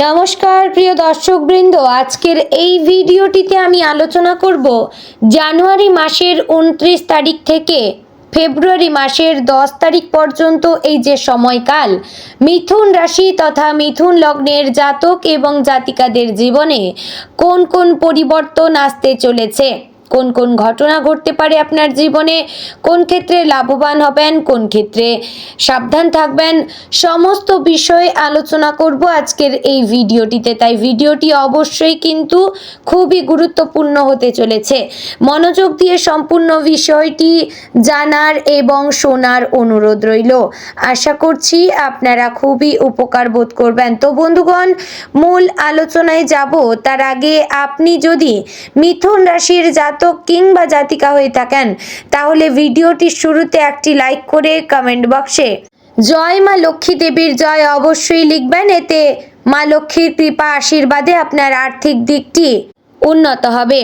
নমস্কার প্রিয় দর্শকবৃন্দ, আজকের এই ভিডিওটিতে আমি আলোচনা করব জানুয়ারি মাসের 29 তারিখ থেকে ফেব্রুয়ারি মাসের 10 তারিখ পর্যন্ত এই যে সময়কাল মিথুন রাশি তথা মিথুন লগ্নের জাতক এবং জাতিকাদের জীবনে কোন কোন পরিবর্তন আসতে চলেছে, কোন কোন ঘটনা ঘটতে পারে আপনার জীবনে, কোন ক্ষেত্রে লাভবান হবেন, কোন ক্ষেত্রে সাবধান থাকবেন, সমস্ত বিষয়ে আলোচনা করব আজকের এই ভিডিওটিতে। তাই ভিডিওটি অবশ্যই কিন্তু খুবই গুরুত্বপূর্ণ হতে চলেছে। মনোযোগ দিয়ে সম্পূর্ণ বিষয়টি জানার এবং শোনার অনুরোধ রইল। আশা করছি আপনারা খুবই উপকার বোধ করবেন। তো বন্ধুগণ, মূল আলোচনায় যাব তার আগে আপনি যদি মিথুন রাশির জাতক কিংবা জাতিকা হয়ে থাকেন তাহলে ভিডিওটির শুরুতে একটি লাইক করে কমেন্ট বক্সে জয় মা লক্ষ্মী দেবীর জয় অবশ্যই লিখবেন। এতে মা লক্ষ্মীর কৃপা আশীর্বাদে আপনার আর্থিক দিকটি উন্নত হবে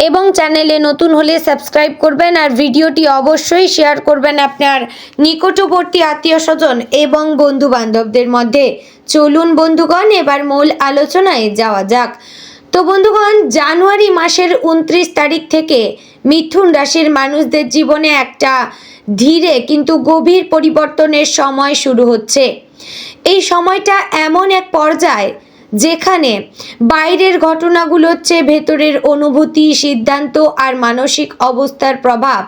এবং চ্যানেলে নতুন হলে সাবস্ক্রাইব করবেন আর ভিডিওটি অবশ্যই শেয়ার করবেন আপনার নিকটবর্তী আত্মীয় স্বজন এবং বন্ধু বান্ধবদের মধ্যে। চলুন বন্ধুগণ, এবার মূল আলোচনায় যাওয়া যাক। তো বন্ধুগণ, জানুয়ারি মাসের 29 তারিখ থেকে মিথুন রাশির মানুষদের জীবনে একটা ধীরে কিন্তু গভীর পরিবর্তনের সময় শুরু হচ্ছে। এই সময়টা এমন এক পর্যায় যেখানে বাইরের ঘটনাগুলোর চেয়ে ভেতরের অনুভূতি, সিদ্ধান্ত আর মানসিক অবস্থার প্রভাব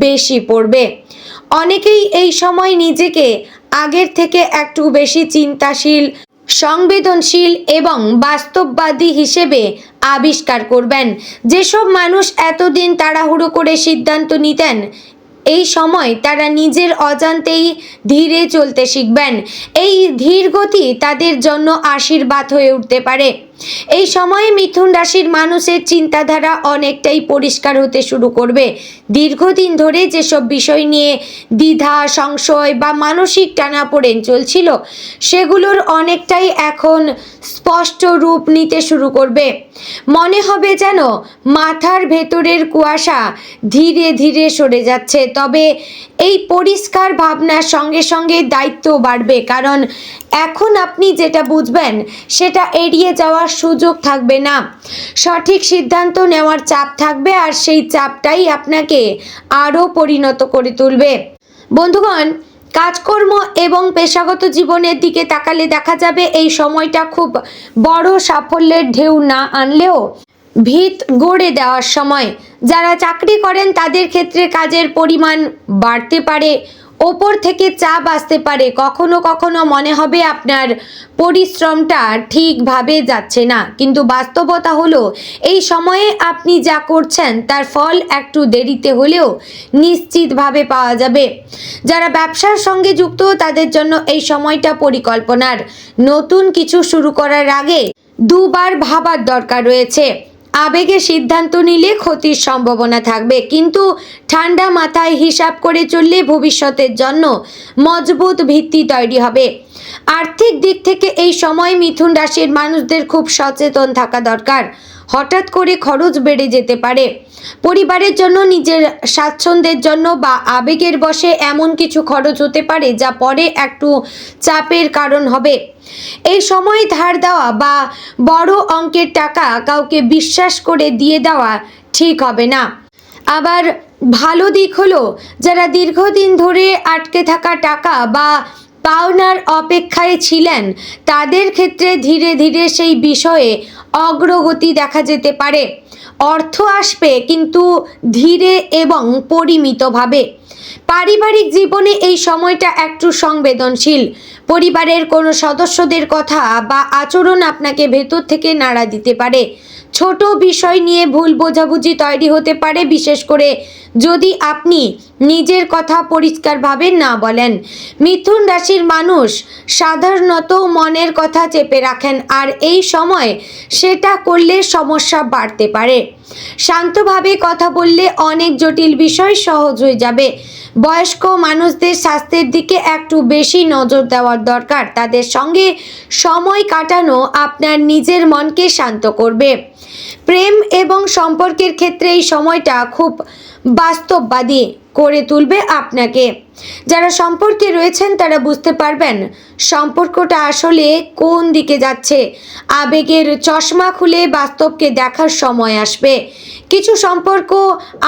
বেশি পড়বে। অনেকেই এই সময় নিজেকে আগের থেকে একটু বেশি চিন্তাশীল, সংবেদনশীল এবং বাস্তববাদী হিসেবে আবিষ্কার করবেন। যেসব মানুষ এতদিন তাড়াহুড়ো করে সিদ্ধান্ত নিতেন, এই সময় তারা নিজের অজান্তেই ধীরে চলতে শিখবেন। এই ধীর গতি তাদের জন্য আশীর্বাদ হয়ে উঠতে পারে। এই সময়ে মিথুন রাশির মানুষের চিন্তাধারা অনেকটাই পরিষ্কার হতে শুরু করবে। দীর্ঘদিন ধরে যেসব বিষয় নিয়ে দ্বিধা, সংশয় বা মানসিক টানাপোড়েন চলছিল সেগুলোর অনেকটাই এখন স্পষ্ট রূপ নিতে শুরু করবে। মনে হবে যেন মাথার ভেতরের কুয়াশা ধীরে ধীরে সরে যাচ্ছে। তবে এই পরিষ্কার ভাবনার সঙ্গে সঙ্গে দায়িত্ব বাড়বে, কারণ এখন আপনি যেটা বুঝবেন সেটা এড়িয়ে যাওয়ার সুযোগ থাকবে না। সঠিক সিদ্ধান্ত নেওয়ার চাপ থাকবে আর সেই চাপটাই আপনাকে আরও পরিণত করে তুলবে। বন্ধুগণ, কাজকর্ম এবং পেশাগত জীবনের দিকে তাকালে দেখা যাবে এই সময়টা খুব বড় সাফল্যের ঢেউ না আনলেও ভিত গড়ে দেওয়ার সময়। যারা চাকরি করেন তাদের ক্ষেত্রে কাজের পরিমাণ বাড়তে পারে, ওপর থেকে চাপ আসতে পারে। কখনো কখনো মনে হবে আপনার পরিশ্রমটা ঠিকভাবে যাচ্ছে না, কিন্তু বাস্তবতা হলো এই সময়ে আপনি যা করছেন তার ফল একটু দেরিতে হলেও নিশ্চিতভাবে পাওয়া যাবে। যারা ব্যবসার সঙ্গে যুক্ত তাদের জন্য এই সময়টা পরিকল্পনার। নতুন কিছু শুরু করার আগে দুবার ভাবার দরকার রয়েছে। আবেগে সিদ্ধান্ত নিলে ক্ষতির সম্ভাবনা থাকবে, কিন্তু ঠান্ডা মাথায় হিসাব করে চললে ভবিষ্যতের জন্য মজবুত ভিত্তি তৈরি হবে। আর্থিক দিক থেকে এই সময় মিথুন রাশির মানুষদের খুব সচেতন থাকা দরকার। হঠাৎ করে খরচ বেড়ে যেতে পারে। পরিবারের জন্য, নিজের স্বাচ্ছন্দ্যের জন্য বা আবেগের বশে এমন কিছু খরচ হতে পারে যা পরে একটু চাপের কারণ হবে। এই সময় ধার দেওয়া বা বড় অঙ্কের টাকা কাউকে বিশ্বাস করে দিয়ে দেওয়া ঠিক হবে না। আবার ভালো দিক হলো, যারা দীর্ঘদিন ধরে আটকে থাকা টাকা বা পাওনার অপেক্ষায় ছিলেন তাদের ক্ষেত্রে ধীরে ধীরে সেই বিষয়ে অগ্রগতি দেখা যেতে পারে। অর্থ আসবে, কিন্তু ধীরে এবং পরিমিতভাবে। পারিবারিক জীবনে এই সময়টা একটু সংবেদনশীল। পরিবারের কোনো সদস্যদের কথা বা আচরণ আপনাকে ভেতর থেকে নাড়া দিতে পারে। ছোট বিষয় নিয়ে ভুল বোঝাবুঝি তৈরি হতে পারে, বিশেষ করে যদি আপনি নিজের কথা পরিষ্কারভাবে না বলেন। মিথুন রাশির মানুষ সাধারণত মনের কথা চেপে রাখেন, আর এই সময় সেটা করলে সমস্যা বাড়তে পারে। শান্তভাবে কথা বললে অনেক জটিল বিষয় সহজ হয়ে যাবে। বয়স্ক মানুষদের স্বাস্থ্যের দিকে একটু বেশি নজর দেওয়ার দরকার। তাদের সঙ্গে সময় কাটানো আপনার নিজের মনকে শান্ত করবে। প্রেম এবং সম্পর্কের ক্ষেত্রে এই সময়টা খুব বাস্তববাদী। করে তুলবে আপনাকে। যারা সম্পর্কে রয়েছেন তারা বুঝতে পারবেন সম্পর্কটা আসলে কোন দিকে যাচ্ছে। আবেগের চশমা খুলে বাস্তবকে দেখার সময় আসবে। কিছু সম্পর্ক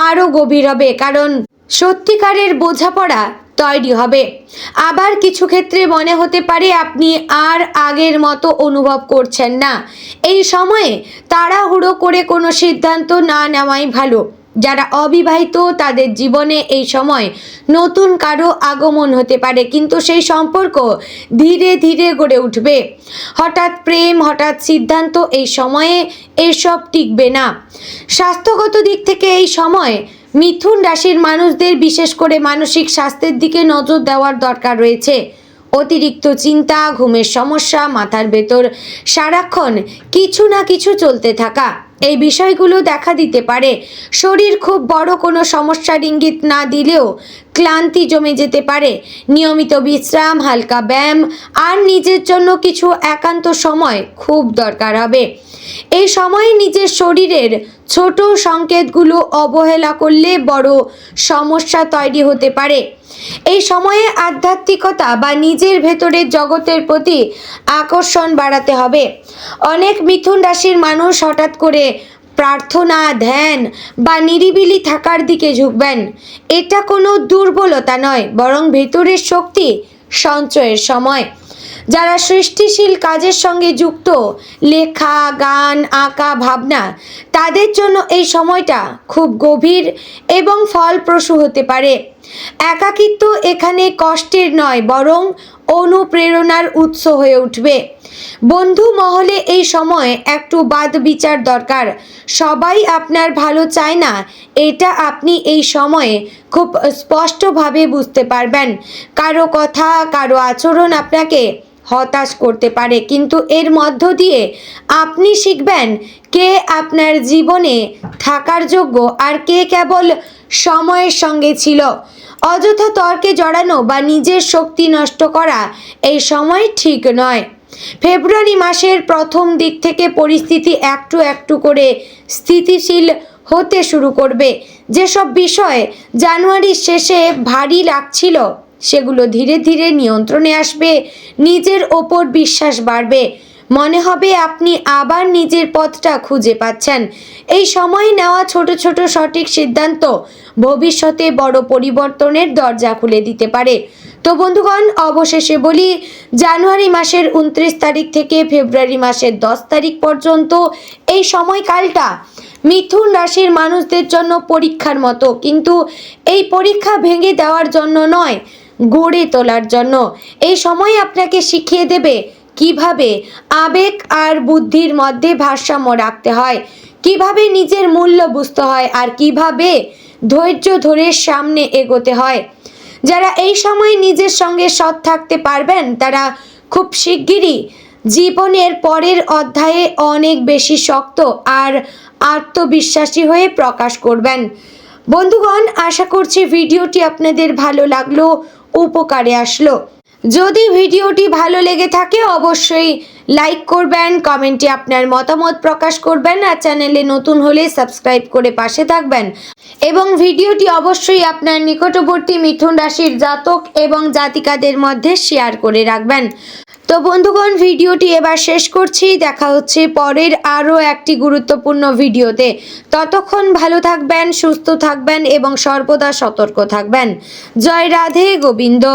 আরও গভীর হবে, কারণ সত্যিকারের বোঝাপড়া তৈরি হবে। আবার কিছু ক্ষেত্রে মনে হতে পারে আপনি আর আগের মতো অনুভব করছেন না। এই সময়ে তাড়াহুড়ো করে কোনো সিদ্ধান্ত না নেওয়াই ভালো। যারা অবিবাহিত তাদের জীবনে এই সময় নতুন কারো আগমন হতে পারে, কিন্তু সেই সম্পর্ক ধীরে ধীরে গড়ে উঠবে। হঠাৎ প্রেম, হঠাৎ সিদ্ধান্ত, এই সময়ে এসব টিকবে না। স্বাস্থ্যগত দিক থেকে এই সময় মিথুন রাশির মানুষদের বিশেষ করে মানসিক স্বাস্থ্যের দিকে নজর দেওয়ার দরকার রয়েছে। অতিরিক্ত চিন্তা, ঘুমের সমস্যা, মাথার ভেতর সারাক্ষণ কিছু না কিছু চলতে থাকা, এই বিষয়গুলো দেখা দিতে পারে। শরীর খুব বড় কোনো সমস্যার ইঙ্গিত না দিলেও ক্লান্তি জমে যেতে পারে। নিয়মিত বিশ্রাম, হালকা ব্যায়াম আর নিজের জন্য কিছু একান্ত সময় খুব দরকার হবে। এই সময়ে নিজের শরীরের ছোট সংকেতগুলো অবহেলা করলে বড় সমস্যা তৈরি হতে পারে। এই সময়ে আধ্যাত্মিকতা বা নিজের ভেতরের জগতের প্রতি আকর্ষণ বাড়াতে হবে। অনেক মিথুন রাশির মানুষ হঠাৎ করে প্রার্থনা, ধ্যান বা নিরিবিলি থাকার দিকে ঝুঁকবেন। এটা কোনো দুর্বলতা নয়, বরং ভেতরের শক্তি সঞ্চয়ের সময়। যারা সৃষ্টিশীল কাজের সঙ্গে যুক্ত, লেখা, গান, আঁকা, ভাবনা, তাদের জন্য এই সময়টা খুব গভীর এবং ফলপ্রসূ হতে পারে। একাকিত্ব এখানে কষ্টের নয়, বরং অনুপ্রেরণার উৎস হয়ে উঠবে। বন্ধু মহলে এই সময় একটু বাদ বিচার দরকার। সবাই আপনার ভালো চায় না, এটা আপনি এই সময়ে খুব স্পষ্টভাবে বুঝতে পারবেন। কারো কথা, কারো আচরণ আপনাকে হতাশ করতে পারে, কিন্তু এর মধ্য দিয়ে আপনি শিখবেন কে আপনার জীবনে থাকার যোগ্য আর কে কেবল সময়ের সঙ্গে ছিল। অযথা তর্কে জড়ানো বা নিজের শক্তি নষ্ট করা এই সময় ঠিক নয়। ফেব্রুয়ারি মাসের প্রথম দিক থেকে পরিস্থিতি একটু একটু করে স্থিতিশীল হতে শুরু করবে। যেসব বিষয় জানুয়ারির শেষে ভারী লাগছিল সেগুলো ধীরে ধীরে নিয়ন্ত্রণে আসবে। নিজের ওপর বিশ্বাস বাড়বে, মনে হবে আপনি আবার নিজের পথটা খুঁজে পাচ্ছেন। এই সময় নেওয়া ছোট ছোট সঠিক সিদ্ধান্ত ভবিষ্যতে বড় পরিবর্তনের দরজা খুলে দিতে পারে। তো বন্ধুগণ, অবশেষে বলি, জানুয়ারি মাসের 29 তারিখ থেকে ফেব্রুয়ারি মাসের 10 তারিখ পর্যন্ত এই সময়কালটা মিথুন রাশির মানুষদের জন্য পরীক্ষার মতো, কিন্তু এই পরীক্ষা ভেঙে দেওয়ার জন্য নয়, গড়ে তোলার জন্য। এই সময় আপনাকে শিখিয়ে দেবে কিভাবে আবেগ আর বুদ্ধির মধ্যে ভারসাম্য রাখতে হয়, কিভাবে নিজের মূল্য বুঝতে হয় আর কিভাবে ধৈর্য ধরে সামনে এগোতে হয়। যারা এই সময় নিজের সঙ্গে সৎ থাকতে পারবেন তারা খুব শিগগিরই জীবনের পরের অধ্যায়ে অনেক বেশি শক্ত আর আত্মবিশ্বাসী হয়ে প্রকাশ করবেন। বন্ধুগণ, আশা করছি ভিডিওটি আপনাদের ভালো লাগলো, উপকারে আসলো। যদি ভিডিওটি ভালো লেগে থাকে অবশ্যই লাইক করবেন, কমেন্টে আপনার মতামত প্রকাশ করবেন আর চ্যানেলে নতুন হলে সাবস্ক্রাইব করে পাশে থাকবেন এবং ভিডিওটি অবশ্যই আপনার নিকটবর্তী মিথুন রাশির জাতক এবং জাতিকাদের মধ্যে শেয়ার করে রাখবেন। তো বন্ধুগণ, ভিডিওটি এবার শেষ করছি। দেখা হচ্ছে পরের আরও একটি গুরুত্বপূর্ণ ভিডিওতে। ততক্ষণ ভালো থাকবেন, সুস্থ থাকবেন এবং সর্বদা সতর্ক থাকবেন। জয় রাধে গোবিন্দ।